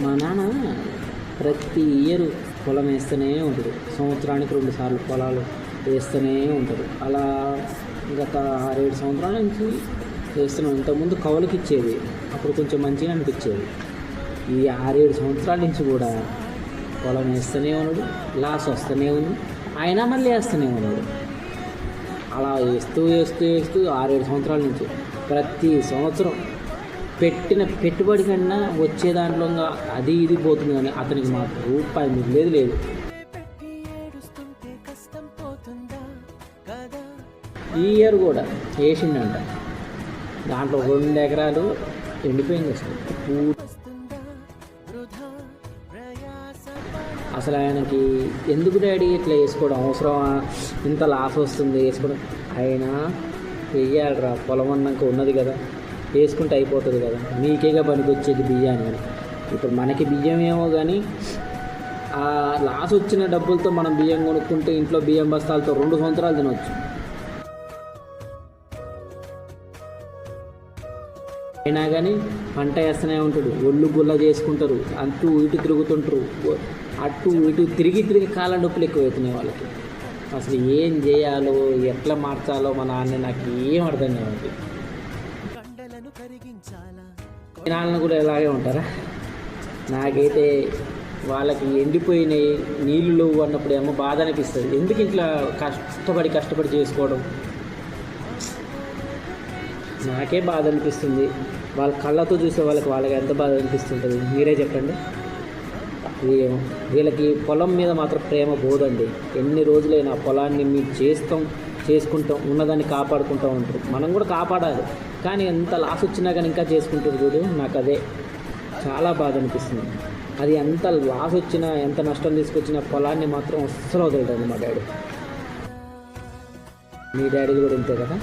మా నాన్న ప్రతి ఇయర్ పొలం వేస్తూనే ఉంటాడు. సంవత్సరానికి 2 సార్లు పొలాలు వేస్తూనే ఉంటాడు. అలా గత 6-7 సంవత్సరాల నుంచి వేస్తున్నాం. ఇంతకుముందు కౌలుకి ఇచ్చేది, అప్పుడు కొంచెం మంచిగా అనిపించేది. ఈ 6-7 సంవత్సరాల నుంచి కూడా పొలం వేస్తూనే ఉన్నాడు, లాస్ వస్తూనే ఉంది, అయినా మళ్ళీ వేస్తూనే ఉన్నాడు. అలా వేస్తూ 6-7 సంవత్సరాల నుంచి ప్రతి సంవత్సరం పెట్టిన పెట్టుబడి కన్నా వచ్చే దాంట్లో అది ఇది పోతుంది, కానీ అతనికి మాకు రూపాయి మిగిలేదు లేదు. ఈ ఇయర్ కూడా వేసిండంట, దాంట్లో 2 ఎకరాలు ఎండిపోయింది. అసలు ఆయనకి ఎందుకు డాడీ ఇట్లా వేసుకోవడం అవసరమా, ఇంత లాస్ వస్తుంది వేసుకోవడం, అయినా వెయ్యాలరా, పొలం అన్నాక ఉన్నది కదా, వేసుకుంటే అయిపోతుంది కదా, మీకేగా పనికి వచ్చేది బియ్యాన్ని. ఇప్పుడు మనకి బియ్యం ఏమో కానీ ఆ లాస్ వచ్చిన డబ్బులతో మనం బియ్యం కొనుక్కుంటే ఇంట్లో బియ్యం బస్తాలతో 2 సంవత్సరాలు తినవచ్చు. అయినా కానీ పంట వేస్తూనే ఉంటాడు, ఒళ్ళు గుల్ల చేసుకుంటారు, అంటూ ఇటు తిరుగుతుంటారు, అటు ఇటు తిరిగి కాళ్ళ నొప్పులు ఎక్కువవుతున్నాయి వాళ్ళకి. అసలు ఏం చేయాలో ఎట్లా మార్చాలో మా నాన్న నాకు ఏం అర్థం కావాలి. నాన్న కూడా ఇలాగే ఉంటారా? నాకైతే వాళ్ళకి ఎండిపోయినాయి నీళ్ళు అన్నప్పుడు ఏమో బాధ అనిపిస్తుంది. ఎందుకు ఇట్లా కష్టపడి చేసుకోవడం, నాకే బాధ అనిపిస్తుంది. వాళ్ళ కళ్ళతో చూసే వాళ్ళకి ఎంత బాధ అనిపిస్తుంటుంది మీరే చెప్పండి. వీళ్ళకి పొలం మీద మాత్రం ప్రేమ పోదండి. ఎన్ని రోజులైనా పొలాన్ని మీరు చేసుకుంటాం, ఉన్నదాన్ని కాపాడుకుంటూ ఉంటారు. మనం కూడా కాపాడాలి, కానీ ఎంత లాస్ వచ్చినా కానీ ఇంకా చేసుకుంటారు చూడు, నాకు అదే చాలా బాధ అనిపిస్తుంది. అది ఎంత లాస్ వచ్చినా, ఎంత నష్టం తీసుకొచ్చినా పొలాన్ని మాత్రం అస్సలు వదలదండి మా డాడీ. మీ డాడీ కూడా అంతే కదా?